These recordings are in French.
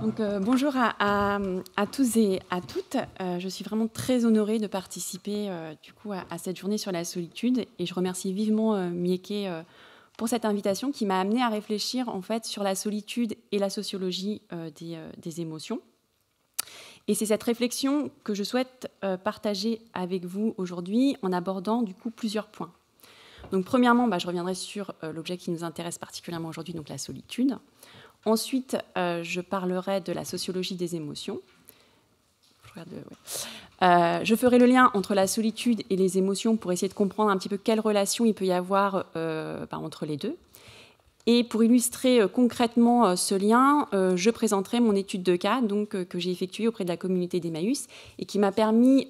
Bonjour à tous et à toutes. Je suis vraiment très honorée de participer du coup à cette journée sur la solitude et je remercie vivement Mieke pour cette invitation qui m'a amenée à réfléchir en fait sur la solitude et la sociologie des émotions. Et c'est cette réflexion que je souhaite partager avec vous aujourd'hui en abordant du coup plusieurs points. Donc premièrement, je reviendrai sur l'objet qui nous intéresse particulièrement aujourd'hui, donc la solitude. Ensuite, je parlerai de la sociologie des émotions. Je ferai le lien entre la solitude et les émotions pour essayer de comprendre un petit peu quelle relation il peut y avoir entre les deux. Et pour illustrer concrètement ce lien, je présenterai mon étude de cas que j'ai effectuée auprès de la communauté d'Emmaüs et qui m'a permis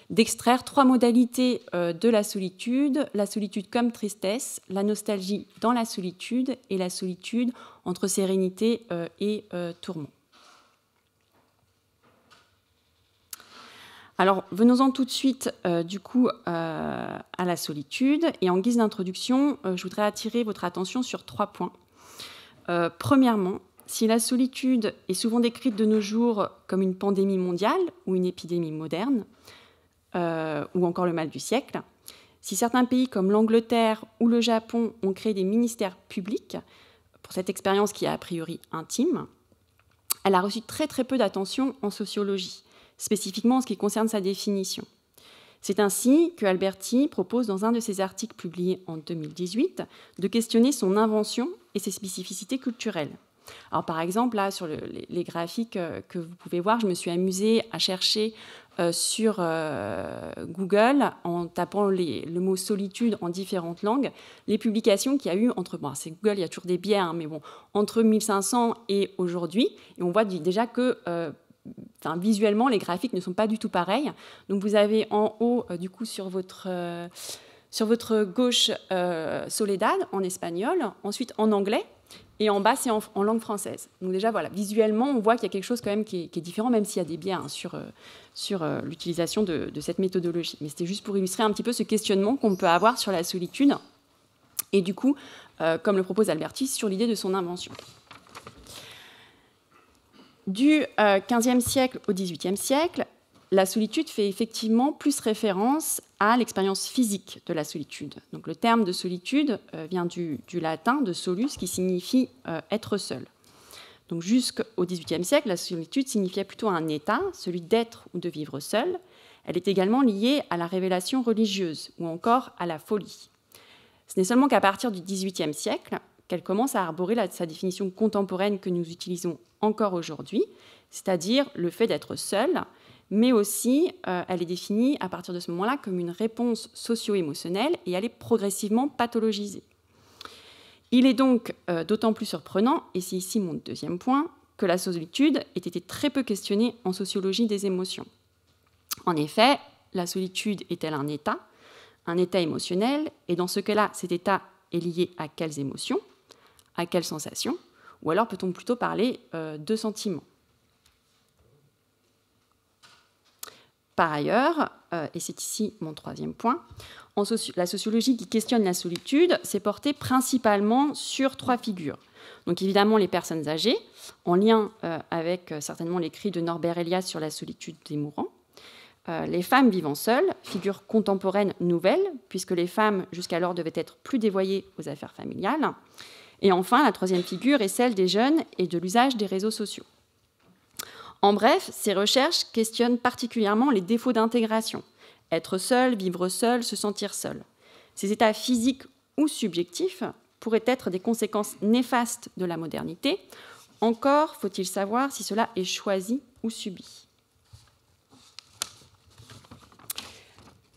d'extraire 3 modalités de la solitude comme tristesse, la nostalgie dans la solitude et la solitude entre sérénité et tourment. Alors, venons-en tout de suite à la solitude. Et en guise d'introduction, je voudrais attirer votre attention sur 3 points. Premièrement, si la solitude est souvent décrite de nos jours comme une pandémie mondiale ou une épidémie moderne, ou encore le mal du siècle, si certains pays comme l'Angleterre ou le Japon ont créé des ministères publics pour cette expérience qui est a priori intime, elle a reçu très très peu d'attention en sociologie, spécifiquement en ce qui concerne sa définition. C'est ainsi que Alberti propose dans un de ses articles publiés en 2018 de questionner son invention et ses spécificités culturelles. Alors par exemple, là, sur les graphiques que vous pouvez voir, je me suis amusée à chercher sur Google, en tapant le mot solitude en différentes langues, les publications qu'il y a eu entre, c'est Google, il y a toujours des biais, mais bon, entre 1500 et aujourd'hui, et on voit déjà que visuellement, les graphiques ne sont pas du tout pareils. Donc vous avez en haut, du coup, sur votre gauche, Soledad en espagnol, ensuite en anglais, et en bas, c'est en langue française. Donc déjà, voilà, visuellement, on voit qu'il y a quelque chose quand même qui est différent, même s'il y a des biais sur l'utilisation de cette méthodologie. Mais c'était juste pour illustrer un petit peu ce questionnement qu'on peut avoir sur la solitude, et du coup, comme le propose Alberti, sur l'idée de son invention. Du XVe siècle au XVIIIe siècle, la solitude fait effectivement plus référence à l'expérience physique de la solitude. Donc, le terme de solitude vient du latin de solus, qui signifie être seul. Donc, jusqu'au XVIIIe siècle, la solitude signifiait plutôt un état, celui d'être ou de vivre seul. Elle est également liée à la révélation religieuse ou encore à la folie. Ce n'est seulement qu'à partir du XVIIIe siècle qu'elle commence à arborer sa définition contemporaine que nous utilisons encore aujourd'hui, c'est-à-dire le fait d'être seul, mais aussi elle est définie à partir de ce moment-là comme une réponse socio-émotionnelle et elle est progressivement pathologisée. Il est donc d'autant plus surprenant, et c'est ici mon deuxième point, que la solitude ait été très peu questionnée en sociologie des émotions. En effet, la solitude est-elle un état émotionnel, et dans ce cas-là, cet état est lié à quelles émotions, à quelles sensations, ou alors peut-on plutôt parler de sentiments. Par ailleurs, et c'est ici mon troisième point, la sociologie qui questionne la solitude s'est portée principalement sur 3 figures. Donc évidemment les personnes âgées, en lien avec certainement l'écrit de Norbert Elias sur la solitude des mourants, les femmes vivant seules, figure contemporaine nouvelle, puisque les femmes jusqu'alors devaient être plus dévoyées aux affaires familiales. Et enfin, la troisième figure est celle des jeunes et de l'usage des réseaux sociaux. En bref, ces recherches questionnent particulièrement les défauts d'intégration. Être seul, vivre seul, se sentir seul. Ces états physiques ou subjectifs pourraient être des conséquences néfastes de la modernité. Encore faut-il savoir si cela est choisi ou subi.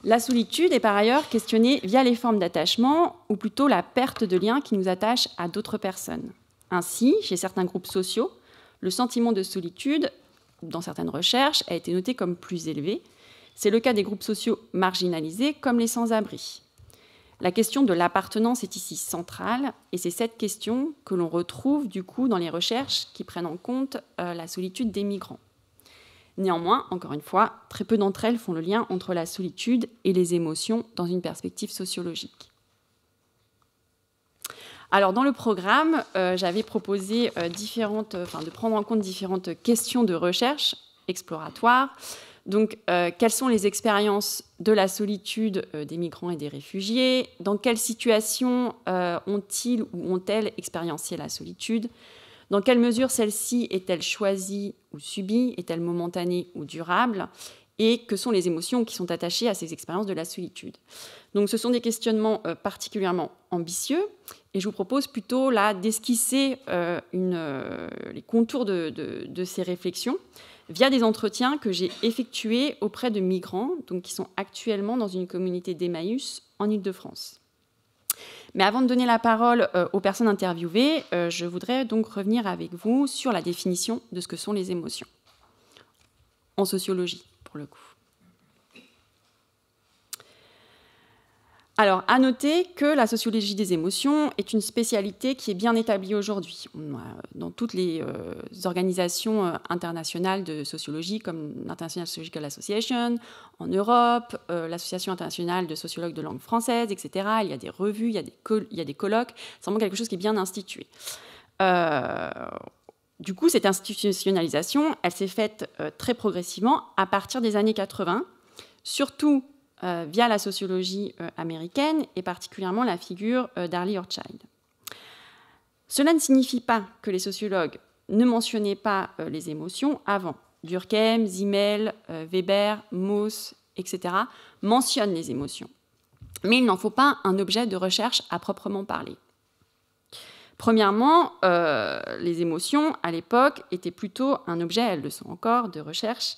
La solitude est par ailleurs questionnée via les formes d'attachement, ou plutôt la perte de lien qui nous attache à d'autres personnes. Ainsi, chez certains groupes sociaux, le sentiment de solitude, dans certaines recherches, a été noté comme plus élevé. C'est le cas des groupes sociaux marginalisés, comme les sans-abri. La question de l'appartenance est ici centrale, et c'est cette question que l'on retrouve du coup dans les recherches qui prennent en compte la solitude des migrants. Néanmoins, encore une fois, très peu d'entre elles font le lien entre la solitude et les émotions dans une perspective sociologique. Alors, dans le programme, j'avais proposé de prendre en compte différentes questions de recherche exploratoire. Donc, quelles sont les expériences de la solitude des migrants et des réfugiés? Dans quelle situation ont-ils ou ont-elles expériencé la solitude? Dans quelle mesure celle-ci est-elle choisie ou subie? Est-elle momentanée ou durable? Et que sont les émotions qui sont attachées à ces expériences de la solitude? Donc, ce sont des questionnements particulièrement ambitieux, et je vous propose plutôt là d'esquisser les contours de ces réflexions via des entretiens que j'ai effectués auprès de migrants, donc qui sont actuellement dans une communauté d'Emmaüs en Île-de-France. Mais avant de donner la parole aux personnes interviewées, je voudrais donc revenir avec vous sur la définition de ce que sont les émotions, en sociologie, pour le coup. Alors, à noter que la sociologie des émotions est une spécialité qui est bien établie aujourd'hui. Dans toutes les organisations internationales de sociologie, comme l'International Sociological Association, en Europe, l'Association internationale de sociologues de langue française, etc. Il y a des revues, il y a des colloques. C'est vraiment quelque chose qui est bien institué. Du coup, cette institutionnalisation, elle s'est faite très progressivement à partir des années 80, surtout via la sociologie américaine et particulièrement la figure d'Arlie Hochschild. Cela ne signifie pas que les sociologues ne mentionnaient pas les émotions avant. Durkheim, Simmel, Weber, Mauss, etc. mentionnent les émotions. Mais il n'en faut pas un objet de recherche à proprement parler. Premièrement, les émotions, à l'époque, étaient plutôt un objet, elles le sont encore, de recherche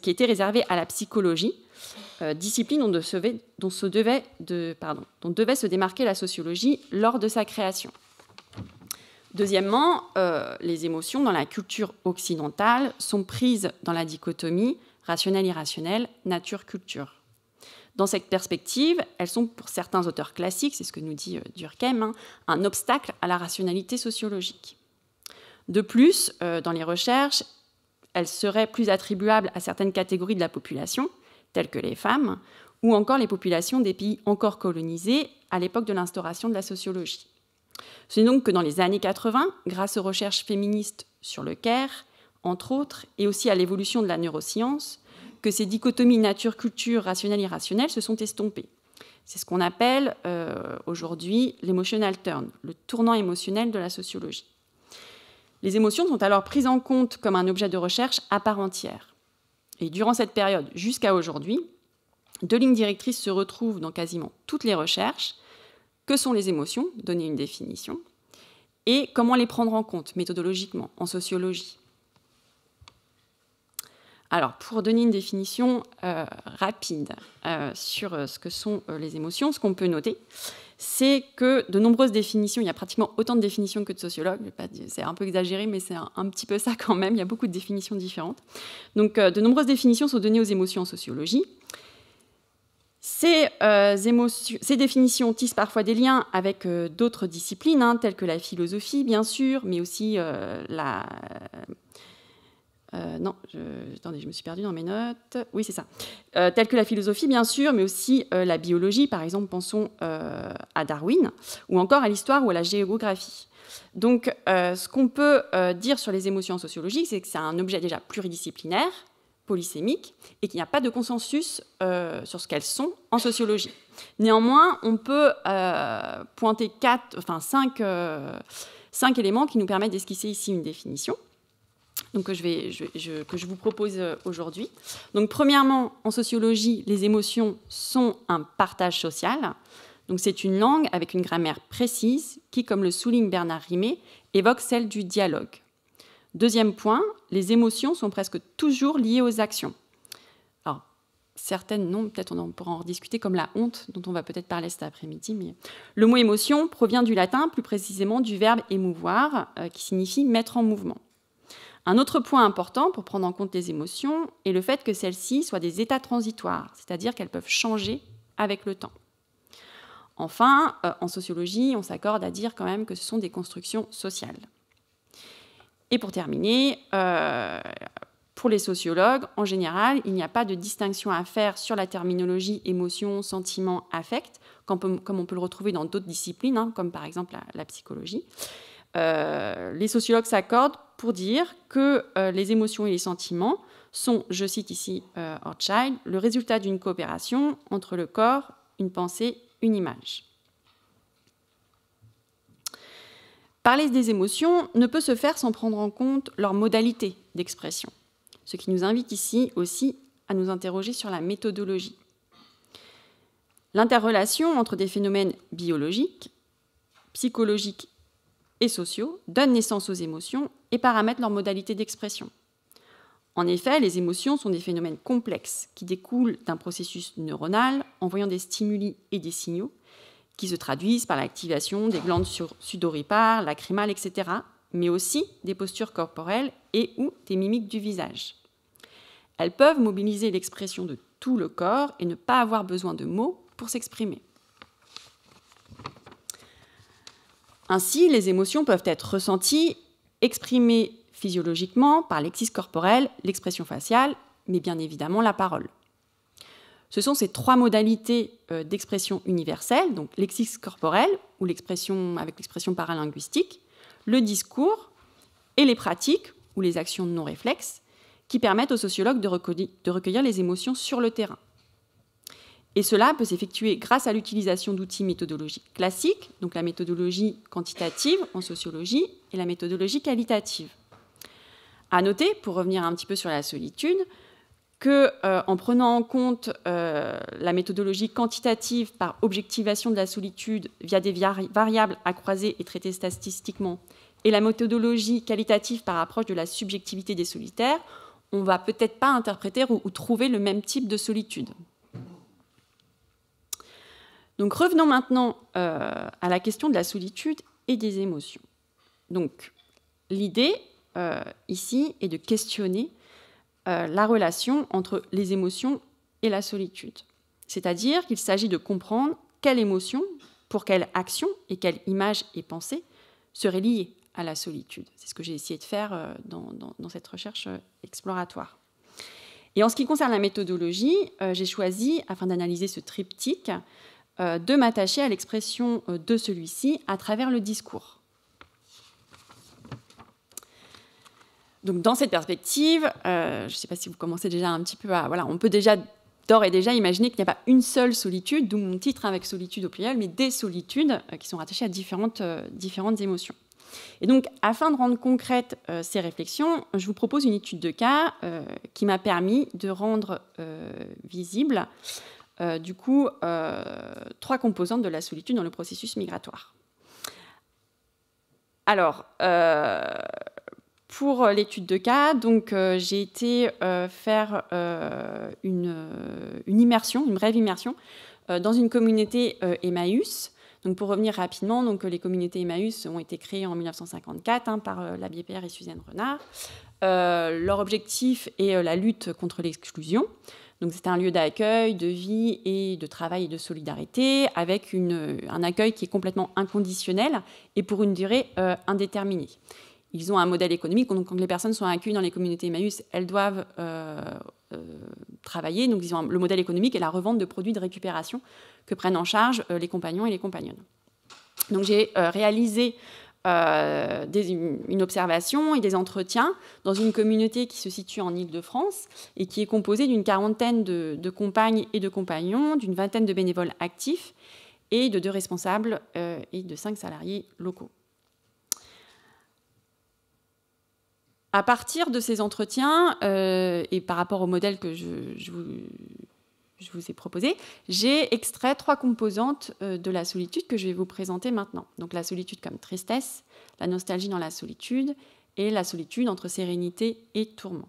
qui était réservé à la psychologie, discipline dont devait se démarquer la sociologie lors de sa création. Deuxièmement, les émotions dans la culture occidentale sont prises dans la dichotomie rationnel-irrationnel, nature-culture. Dans cette perspective, elles sont pour certains auteurs classiques, c'est ce que nous dit Durkheim, un obstacle à la rationalité sociologique. De plus, dans les recherches, elles seraient plus attribuables à certaines catégories de la population, telles que les femmes, ou encore les populations des pays encore colonisés à l'époque de l'instauration de la sociologie. C'est donc que dans les années 80, grâce aux recherches féministes sur le Caire, entre autres, et aussi à l'évolution de la neuroscience, que ces dichotomies nature-culture, rationnel-irrationnel se sont estompées. C'est ce qu'on appelle aujourd'hui l'emotional turn, le tournant émotionnel de la sociologie. Les émotions sont alors prises en compte comme un objet de recherche à part entière. Et durant cette période jusqu'à aujourd'hui, deux lignes directrices se retrouvent dans quasiment toutes les recherches. Que sont les émotions? Donner une définition. Et comment les prendre en compte méthodologiquement en sociologie? Alors, pour donner une définition rapide sur ce que sont les émotions, ce qu'on peut noter, c'est que de nombreuses définitions, il y a pratiquement autant de définitions que de sociologues, c'est un peu exagéré, mais c'est un petit peu ça quand même, il y a beaucoup de définitions différentes. Donc, de nombreuses définitions sont données aux émotions en sociologie. Ces définitions tissent parfois des liens avec d'autres disciplines, telles que la philosophie, bien sûr, mais aussi attendez, je me suis perdue dans mes notes. Oui, c'est ça. Telles que la philosophie, bien sûr, mais aussi la biologie, par exemple, pensons à Darwin, ou encore à l'histoire ou à la géographie. Donc, ce qu'on peut dire sur les émotions sociologiques, c'est que c'est un objet déjà pluridisciplinaire, polysémique, et qu'il n'y a pas de consensus sur ce qu'elles sont en sociologie. Néanmoins, on peut pointer 5 éléments qui nous permettent d'esquisser ici une définition. Donc, que je vous propose aujourd'hui. Donc, premièrement, en sociologie, les émotions sont un partage social. Donc, c'est une langue avec une grammaire précise qui, comme le souligne Bernard Rimet, évoque celle du dialogue. Deuxième point, les émotions sont presque toujours liées aux actions. Alors, certaines non, peut-être on pourra en rediscuter, comme la honte, dont on va peut-être parler cet après-midi. Mais le mot émotion provient du latin, plus précisément du verbe émouvoir, qui signifie mettre en mouvement. Un autre point important pour prendre en compte les émotions est le fait que celles-ci soient des états transitoires, c'est-à-dire qu'elles peuvent changer avec le temps. Enfin, en sociologie, on s'accorde à dire quand même que ce sont des constructions sociales. Et pour terminer, Pour les sociologues, en général, il n'y a pas de distinction à faire sur la terminologie émotion, sentiment, affect, comme on peut le retrouver dans d'autres disciplines, hein, comme par exemple la psychologie. Les sociologues s'accordent pour dire que les émotions et les sentiments sont, je cite ici Hochschild, le résultat d'une coopération entre le corps, une pensée, une image. Parler des émotions ne peut se faire sans prendre en compte leur modalité d'expression, ce qui nous invite ici aussi à nous interroger sur la méthodologie. L'interrelation entre des phénomènes biologiques, psychologiques et sociaux donne naissance aux émotions et paramètre leur modalité d'expression. En effet, les émotions sont des phénomènes complexes qui découlent d'un processus neuronal envoyant des stimuli et des signaux qui se traduisent par l'activation des glandes sudoripares, lacrymales, etc., mais aussi des postures corporelles et ou des mimiques du visage. Elles peuvent mobiliser l'expression de tout le corps et ne pas avoir besoin de mots pour s'exprimer. Ainsi, les émotions peuvent être ressenties, exprimées physiologiquement par l'exercice corporel, l'expression faciale, mais bien évidemment la parole. Ce sont ces trois modalités d'expression universelle, donc l'exercice corporel, ou l'expression avec l'expression paralinguistique, le discours et les pratiques, ou les actions non réflexes, qui permettent aux sociologues de recueillir les émotions sur le terrain. Et cela peut s'effectuer grâce à l'utilisation d'outils méthodologiques classiques, donc la méthodologie quantitative en sociologie et la méthodologie qualitative. À noter, pour revenir un petit peu sur la solitude, qu'en prenant en compte la méthodologie quantitative par objectivation de la solitude via des variables à croiser et traiter statistiquement, et la méthodologie qualitative par approche de la subjectivité des solitaires, on ne va peut-être pas interpréter ou trouver le même type de solitude. Donc revenons maintenant à la question de la solitude et des émotions. Donc l'idée ici est de questionner la relation entre les émotions et la solitude. C'est-à-dire qu'il s'agit de comprendre quelle émotion, pour quelle action et quelle image et pensée serait liée à la solitude. C'est ce que j'ai essayé de faire dans cette recherche exploratoire. Et en ce qui concerne la méthodologie, j'ai choisi, afin d'analyser ce triptyque, de m'attacher à l'expression de celui-ci à travers le discours. Donc, dans cette perspective, je ne sais pas si vous commencez déjà un petit peu à... Voilà, on peut déjà, d'ores et déjà, imaginer qu'il n'y a pas une seule solitude, d'où mon titre avec solitude au pluriel, mais des solitudes qui sont rattachées à différentes émotions. Et donc, afin de rendre concrètes ces réflexions, je vous propose une étude de cas qui m'a permis de rendre visible trois composantes de la solitude dans le processus migratoire. Alors, pour l'étude de cas, donc, j'ai été faire une brève immersion dans une communauté Emmaüs. Donc, pour revenir rapidement, donc, les communautés Emmaüs ont été créées en 1954 par l'abbé Pierre et Suzanne Renard. Leur objectif est la lutte contre l'exclusion. Donc, c'est un lieu d'accueil, de vie et de travail et de solidarité, avec un accueil qui est complètement inconditionnel et pour une durée indéterminée. Ils ont un modèle économique, donc quand les personnes sont accueillies dans les communautés Emmaüs, elles doivent travailler. Donc, le modèle économique est la revente de produits de récupération que prennent en charge les compagnons et les compagnonnes. Donc, j'ai réalisé une observation et des entretiens dans une communauté qui se situe en Île-de-France et qui est composée d'une quarantaine de compagnes et de compagnons, d'une vingtaine de bénévoles actifs et de 2 responsables et de 5 salariés locaux. À partir de ces entretiens et par rapport au modèle que je vous ai proposé, j'ai extrait 3 composantes de la solitude que je vais vous présenter maintenant. Donc la solitude comme tristesse, la nostalgie dans la solitude et la solitude entre sérénité et tourment.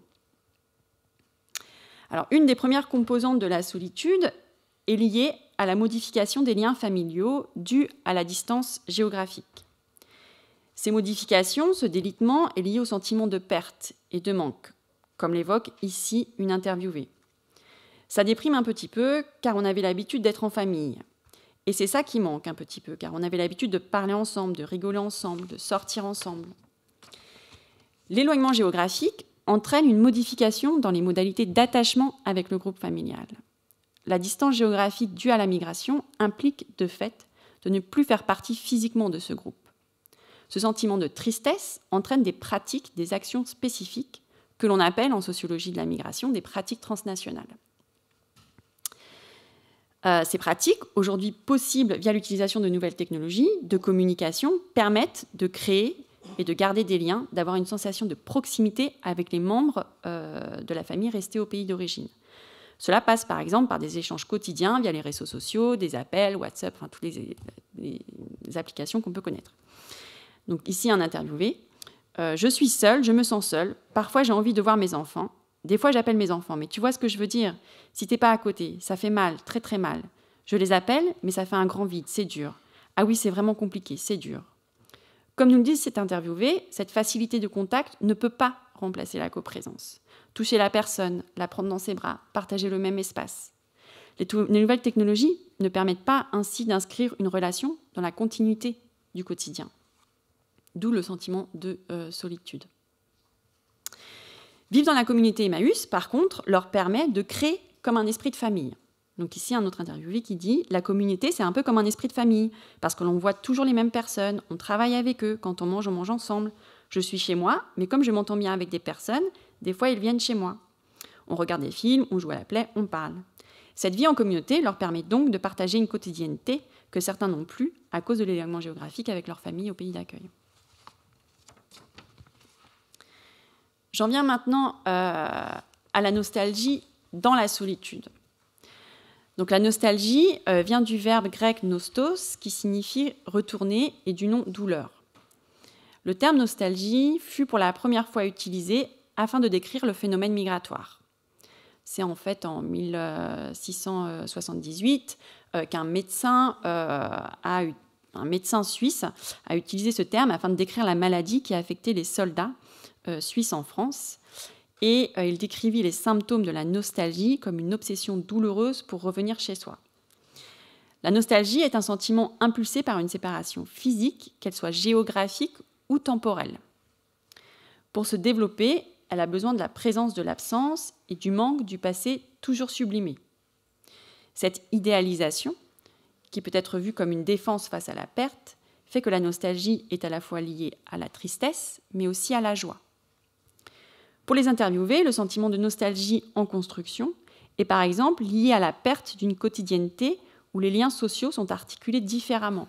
Alors, une des premières composantes de la solitude est liée à la modification des liens familiaux dus à la distance géographique. Ces modifications, ce délitement, est lié au sentiment de perte et de manque, comme l'évoque ici une interviewée. Ça déprime un petit peu, car on avait l'habitude d'être en famille. Et c'est ça qui manque un petit peu, car on avait l'habitude de parler ensemble, de rigoler ensemble, de sortir ensemble. L'éloignement géographique entraîne une modification dans les modalités d'attachement avec le groupe familial. La distance géographique due à la migration implique de fait de ne plus faire partie physiquement de ce groupe. Ce sentiment de tristesse entraîne des pratiques, des actions spécifiques que l'on appelle en sociologie de la migration des pratiques transnationales. Ces pratiques, aujourd'hui possibles via l'utilisation de nouvelles technologies de communication, permettent de créer et de garder des liens, d'avoir une sensation de proximité avec les membres de la famille restés au pays d'origine. Cela passe par exemple par des échanges quotidiens via les réseaux sociaux, des appels, WhatsApp, enfin toutes les applications qu'on peut connaître. Donc ici un interviewé. Je suis seule, je me sens seule. Parfois j'ai envie de voir mes enfants. Des fois j'appelle mes enfants, mais tu vois ce que je veux dire? Si t'es pas à côté, ça fait mal, très très mal. Je les appelle, mais ça fait un grand vide, c'est dur. Ah oui, c'est vraiment compliqué, c'est dur. Comme nous le dit cet interviewé, cette facilité de contact ne peut pas remplacer la coprésence. Toucher la personne, la prendre dans ses bras, partager le même espace. Les nouvelles technologies ne permettent pas ainsi d'inscrire une relation dans la continuité du quotidien. D'où le sentiment de solitude. Vivre dans la communauté Emmaüs, par contre, leur permet de créer comme un esprit de famille. Donc ici, un autre interviewé qui dit « La communauté, c'est un peu comme un esprit de famille, parce que l'on voit toujours les mêmes personnes, on travaille avec eux, quand on mange ensemble. Je suis chez moi, mais comme je m'entends bien avec des personnes, des fois, ils viennent chez moi. On regarde des films, on joue à la play, on parle. » Cette vie en communauté leur permet donc de partager une quotidienneté que certains n'ont plus à cause de l'éloignement géographique avec leur famille au pays d'accueil. J'en viens maintenant à la nostalgie dans la solitude. Donc la nostalgie vient du verbe grec nostos, qui signifie retourner, et du nom douleur. Le terme nostalgie fut pour la première fois utilisé afin de décrire le phénomène migratoire. C'est en fait en 1678 qu'un médecin suisse a utilisé ce terme afin de décrire la maladie qui a affecté les soldats suisses en France. Et il décrivit les symptômes de la nostalgie comme une obsession douloureuse pour revenir chez soi. La nostalgie est un sentiment impulsé par une séparation physique, qu'elle soit géographique ou temporelle. Pour se développer, elle a besoin de la présence de l'absence et du manque du passé toujours sublimé. Cette idéalisation, qui peut être vue comme une défense face à la perte, fait que la nostalgie est à la fois liée à la tristesse, mais aussi à la joie. Pour les interviewés, le sentiment de nostalgie en construction est par exemple lié à la perte d'une quotidienneté où les liens sociaux sont articulés différemment.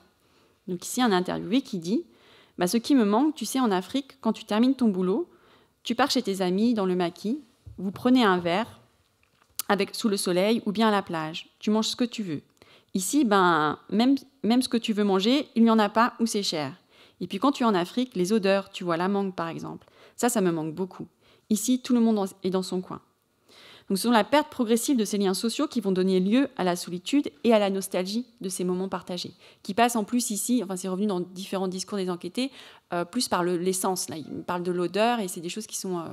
Donc ici, un interviewé qui dit « Ce qui me manque, tu sais, en Afrique, quand tu termines ton boulot, tu pars chez tes amis dans le maquis, vous prenez un verre sous le soleil ou bien à la plage, tu manges ce que tu veux. Ici, même ce que tu veux manger, il n'y en a pas ou c'est cher. Et puis quand tu es en Afrique, les odeurs, tu vois la mangue par exemple, ça me manque beaucoup. Ici, tout le monde est dans son coin. » Donc, ce sont la perte progressive de ces liens sociaux qui vont donner lieu à la solitude et à la nostalgie de ces moments partagés, qui passent en plus ici, enfin c'est revenu dans différents discours des enquêtés, plus par l'essence. Là, ils parlent de l'odeur et c'est des choses qui sont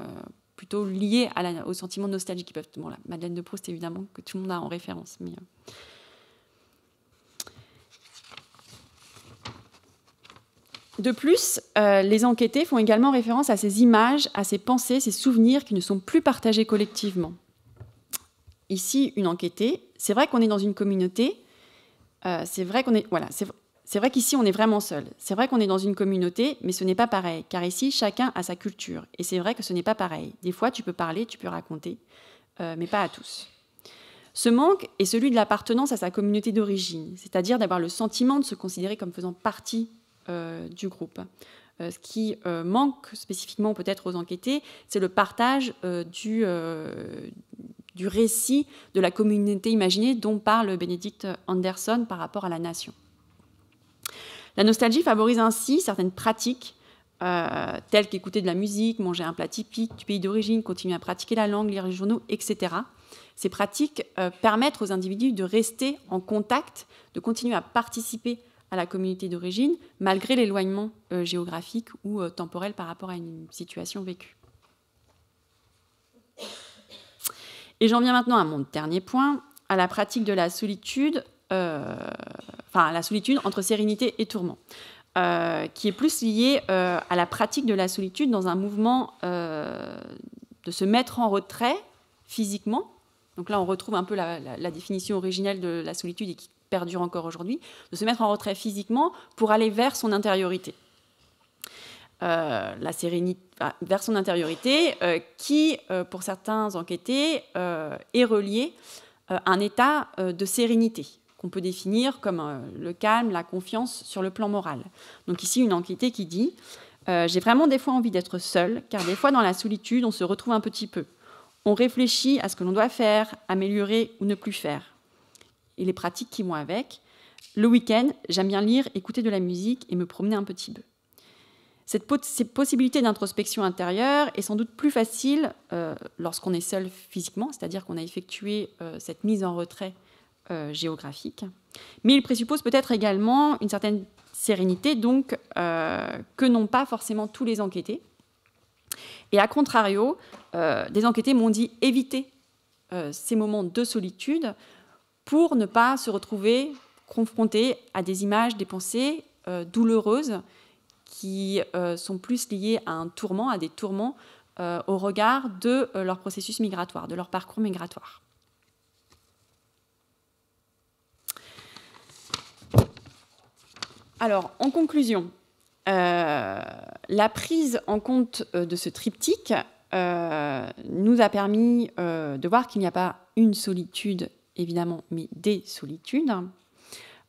plutôt liées au sentiment de nostalgie qui peuvent... Bon, la Madeleine de Proust, évidemment, que tout le monde a en référence. Mais, De plus, les enquêtés font également référence à ces images, à ces pensées, ces souvenirs qui ne sont plus partagés collectivement. Ici, une enquêtée, c'est vrai qu'on est dans une communauté, c'est vrai qu'ici on est vraiment seul. C'est vrai qu'on est dans une communauté, mais ce n'est pas pareil, car ici, chacun a sa culture. Et c'est vrai que ce n'est pas pareil. Des fois, tu peux parler, tu peux raconter, mais pas à tous. Ce manque est celui de l'appartenance à sa communauté d'origine, c'est-à-dire d'avoir le sentiment de se considérer comme faisant partie du groupe. Ce qui manque spécifiquement peut-être aux enquêtés, c'est le partage du récit de la communauté imaginée dont parle Benedict Anderson par rapport à la nation. La nostalgie favorise ainsi certaines pratiques telles qu'écouter de la musique, manger un plat typique du pays d'origine, continuer à pratiquer la langue, lire les journaux, etc. Ces pratiques permettent aux individus de rester en contact, de continuer à participer à la communauté d'origine, malgré l'éloignement géographique ou temporel par rapport à une situation vécue. Et j'en viens maintenant à mon dernier point, à la pratique de la solitude, la solitude entre sérénité et tourment, qui est plus liée à la pratique de la solitude dans un mouvement de se mettre en retrait physiquement. Donc là, on retrouve un peu la définition originelle de la solitude et qui perdure encore aujourd'hui, de se mettre en retrait physiquement pour aller vers son intériorité. La sérénité, vers son intériorité qui, pour certains enquêtés, est reliée à un état de sérénité qu'on peut définir comme le calme, la confiance sur le plan moral. Donc ici, une enquêtée qui dit « J'ai vraiment des fois envie d'être seule, car des fois dans la solitude, on se retrouve un petit peu. On réfléchit à ce que l'on doit faire, améliorer ou ne plus faire. Et les pratiques qui vont avec. Le week-end, j'aime bien lire, écouter de la musique et me promener un petit peu. » Cette possibilité d'introspection intérieure est sans doute plus facile lorsqu'on est seul physiquement, c'est-à-dire qu'on a effectué cette mise en retrait géographique. Mais il présuppose peut-être également une certaine sérénité, donc que n'ont pas forcément tous les enquêtés. Et à contrario, des enquêtés m'ont dit éviter ces moments de solitude pour ne pas se retrouver confrontés à des images, des pensées douloureuses qui sont plus liées à un tourment, à des tourments au regard de leur processus migratoire, de leur parcours migratoire. Alors, en conclusion, la prise en compte de ce triptyque nous a permis de voir qu'il n'y a pas une solitude, évidemment, mais des solitudes.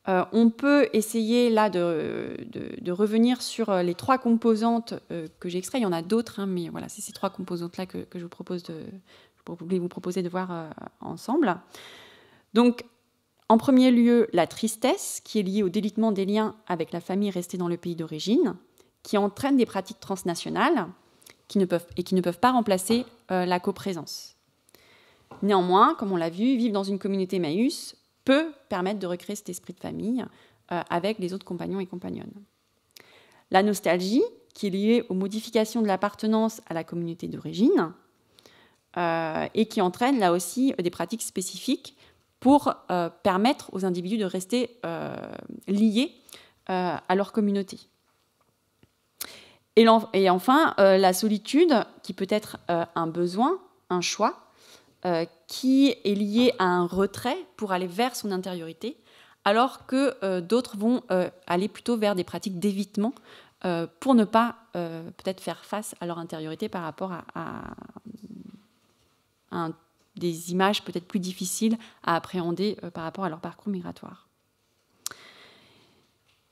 On peut essayer là de revenir sur les trois composantes que j'ai extraites. Il y en a d'autres, hein, mais voilà, c'est ces trois composantes-là que je voulais vous proposer de voir ensemble. Donc, en premier lieu, la tristesse, qui est liée au délitement des liens avec la famille restée dans le pays d'origine, qui entraîne des pratiques transnationales qui ne peuvent pas remplacer la coprésence. Néanmoins, comme on l'a vu, vivre dans une communauté Emmaüs peut permettre de recréer cet esprit de famille avec les autres compagnons et compagnonnes. La nostalgie, qui est liée aux modifications de l'appartenance à la communauté d'origine et qui entraîne là aussi des pratiques spécifiques pour permettre aux individus de rester liés à leur communauté. Et enfin, la solitude, qui peut être un besoin, un choix, qui est lié à un retrait pour aller vers son intériorité, alors que d'autres vont aller plutôt vers des pratiques d'évitement pour ne pas peut-être faire face à leur intériorité par rapport à des images peut-être plus difficiles à appréhender par rapport à leur parcours migratoire.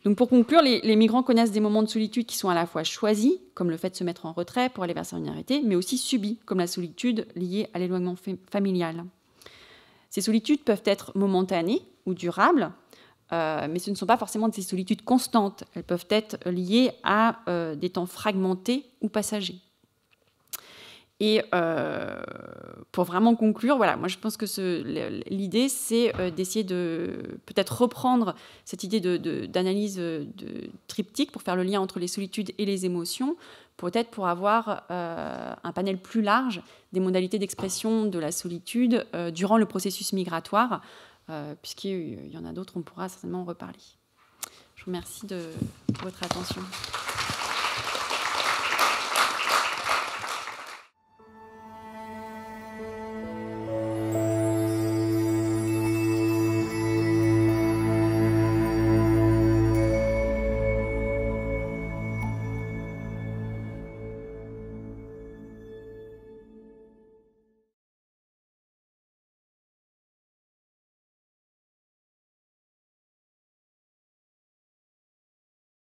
Donc pour conclure, les migrants connaissent des moments de solitude qui sont à la fois choisis, comme le fait de se mettre en retrait pour aller vers son intériorité, mais aussi subis, comme la solitude liée à l'éloignement familial. Ces solitudes peuvent être momentanées ou durables, mais ce ne sont pas forcément des solitudes constantes. Elles peuvent être liées à des temps fragmentés ou passagers. Et pour vraiment conclure, voilà, moi je pense que l'idée c'est d'essayer de peut-être reprendre cette idée d'analyse de triptyque pour faire le lien entre les solitudes et les émotions, peut-être pour avoir un panel plus large des modalités d'expression de la solitude durant le processus migratoire, puisqu'il y en a d'autres, on pourra certainement en reparler. Je vous remercie de votre attention.